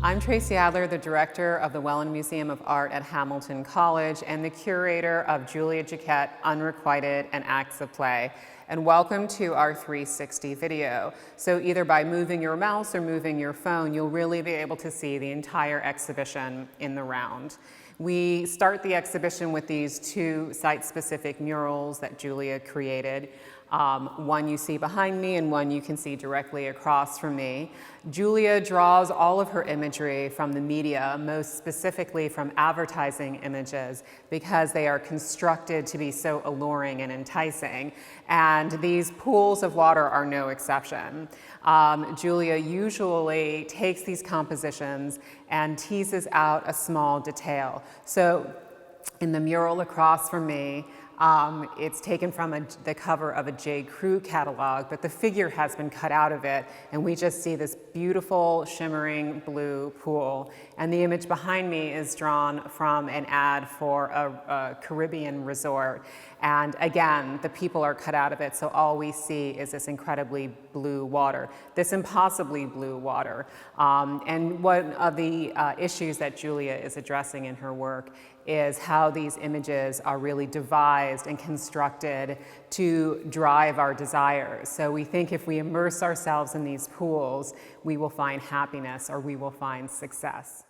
I'm Tracy Adler, the director of the Welland Museum of Art at Hamilton College and the curator of Julia Jacquette, Unrequited and Acts of Play. And welcome to our 360 video. So either by moving your mouse or moving your phone, you'll really be able to see the entire exhibition in the round. We start the exhibition with these two site-specific murals that Julia created. One you see behind me and one you can see directly across from me. Julia draws all of her imagery from the media, most specifically from advertising images, because they are constructed to be so alluring and enticing. And these pools of water are no exception. Julia usually takes these compositions and teases out a small detail. So in the mural across from me, it's taken from the cover of a J. Crew catalog, but the figure has been cut out of it, and we just see this beautiful shimmering blue pool. And the image behind me is drawn from an ad for a Caribbean resort. And again, the people are cut out of it, so all we see is this incredibly blue water, this impossibly blue water. And one of the issues that Julia is addressing in her work is how these images are really devised and constructed to drive our desires. So we think if we immerse ourselves in these pools, we will find happiness or we will find success.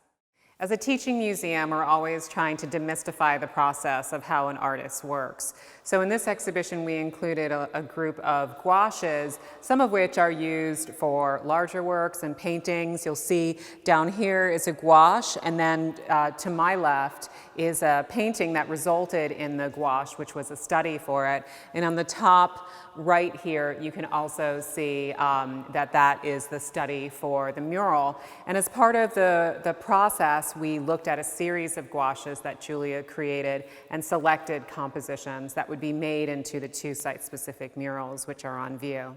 As a teaching museum, we're always trying to demystify the process of how an artist works. So in this exhibition, we included a group of gouaches, some of which are used for larger works and paintings. You'll see down here is a gouache, and then to my left is a painting that resulted in the gouache, which was a study for it. And on the top right here, you can also see that is the study for the mural. And as part of the process, we looked at a series of gouaches that Julia created and selected compositions that would be made into the two site-specific murals, which are on view.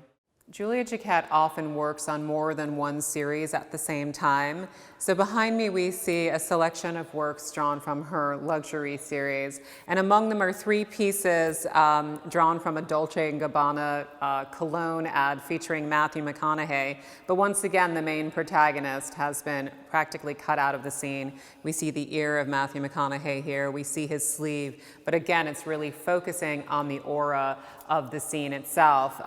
Julia Jacquette often works on more than one series at the same time. So behind me we see a selection of works drawn from her luxury series. And among them are three pieces drawn from a Dolce & Gabbana cologne ad featuring Matthew McConaughey. But once again, the main protagonist has been practically cut out of the scene. We see the ear of Matthew McConaughey here. We see his sleeve. But again, it's really focusing on the aura of the scene itself.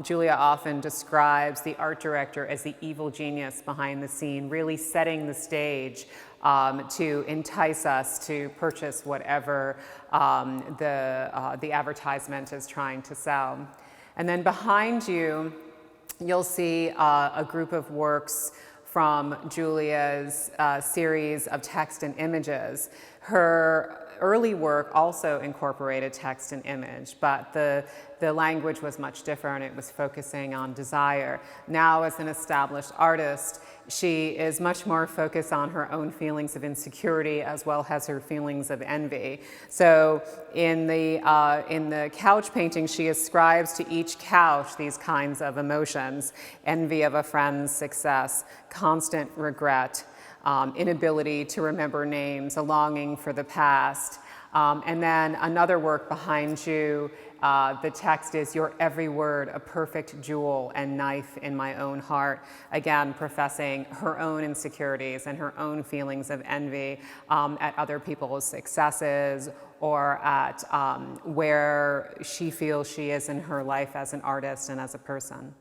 Julia often describes the art director as the evil genius behind the scene, really setting the stage to entice us to purchase whatever the advertisement is trying to sell. And then behind you, you'll see a group of works from Julia's series of text and images. Her early work also incorporated text and image, but the language was much different. It was focusing on desire. Now, as an established artist, she is much more focused on her own feelings of insecurity as well as her feelings of envy. So in the couch painting, she ascribes to each couch these kinds of emotions: envy of a friend's success, constant regret, inability to remember names, a longing for the past. And then another work behind you, the text is "Your every word, a perfect jewel and knife in my own heart." Again, professing her own insecurities and her own feelings of envy at other people's successes or at where she feels she is in her life as an artist and as a person.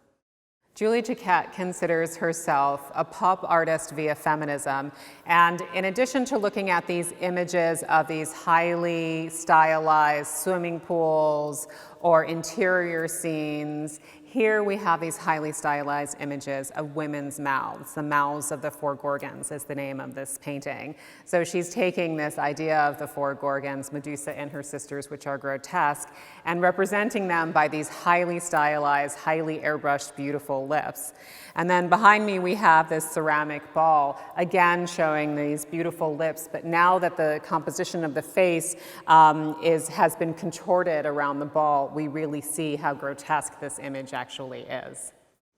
Julia Jacquette considers herself a pop artist via feminism, and in addition to looking at these images of these highly stylized swimming pools or interior scenes, here we have these highly stylized images of women's mouths. The Mouths of the Four Gorgons is the name of this painting. So she's taking this idea of the four Gorgons, Medusa and her sisters, which are grotesque, and representing them by these highly stylized, highly airbrushed, beautiful lips. And then behind me we have this ceramic ball, again showing these beautiful lips, but now that the composition of the face has been contorted around the ball, we really see how grotesque this image actually is.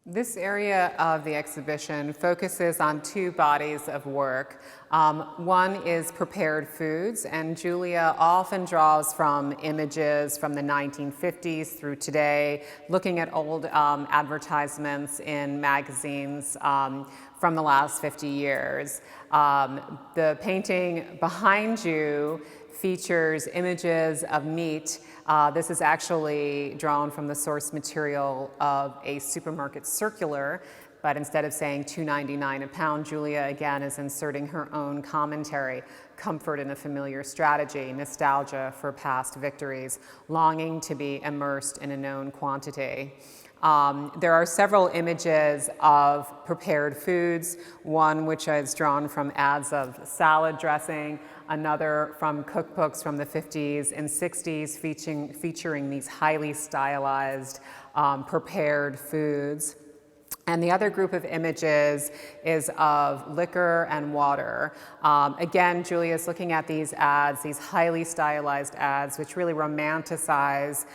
This area of the exhibition focuses on two bodies of work. One is prepared foods, and Julia often draws from images from the 1950s through today, looking at old advertisements in magazines from the last 50 years. The painting behind you features images of meat. This is actually drawn from the source material of a supermarket circular, but instead of saying $2.99 a pound, Julia again is inserting her own commentary: comfort in a familiar strategy, nostalgia for past victories, longing to be immersed in a known quantity. There are several images of prepared foods, one which is drawn from ads of salad dressing, another from cookbooks from the 50s and 60s featuring these highly stylized prepared foods. And the other group of images is of liquor and water. Again, Julia's looking at these ads, these highly stylized ads, which really romanticize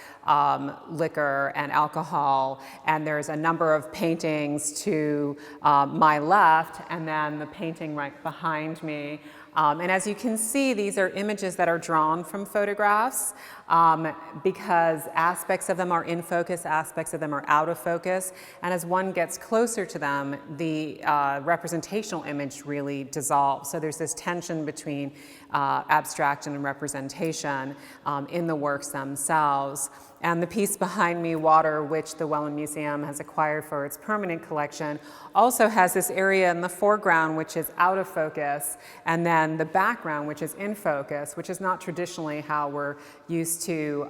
liquor and alcohol. And there's a number of paintings to my left, and then the painting right behind me. And as you can see, these are images that are drawn from photographs because aspects of them are in focus, aspects of them are out of focus. And as one gets closer to them, the representational image really dissolves. So there's this tension between abstraction and representation in the works themselves. And the piece behind me, Water, which the Welland Museum has acquired for its permanent collection, also has this area in the foreground which is out of focus, and then the background which is in focus, which is not traditionally how we're used to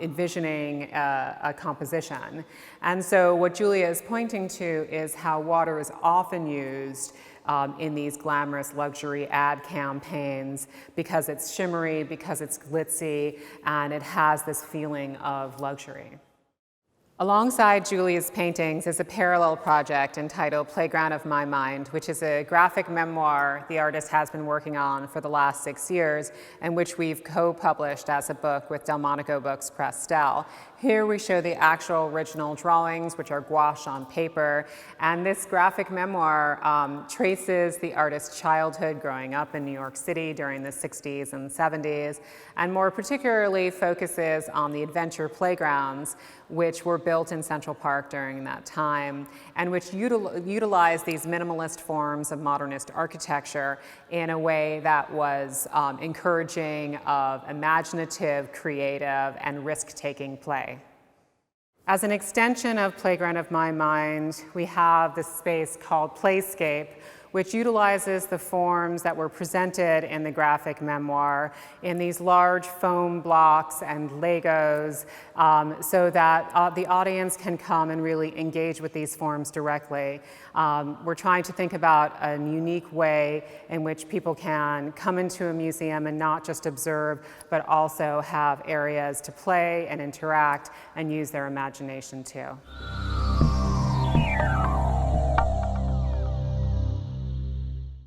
envisioning a composition. And so what Julia is pointing to is how water is often used in these glamorous luxury ad campaigns because it's shimmery, because it's glitzy, and it has this feeling of luxury. Alongside Julia's paintings is a parallel project entitled Playground of My Mind, which is a graphic memoir the artist has been working on for the last 6 years, and which we've co-published as a book with Delmonico Books Press Stell. Here we show the actual original drawings, which are gouache on paper, and this graphic memoir traces the artist's childhood growing up in New York City during the 60s and 70s, and more particularly focuses on the adventure playgrounds which were built in Central Park during that time, and which utilize these minimalist forms of modernist architecture in a way that was encouraging of imaginative, creative, and risk-taking play. As an extension of Playground of My Mind, we have this space called Playscape, which utilizes the forms that were presented in the graphic memoir in these large foam blocks and Legos so that the audience can come and really engage with these forms directly. We're trying to think about a unique way in which people can come into a museum and not just observe, but also have areas to play and interact and use their imagination too.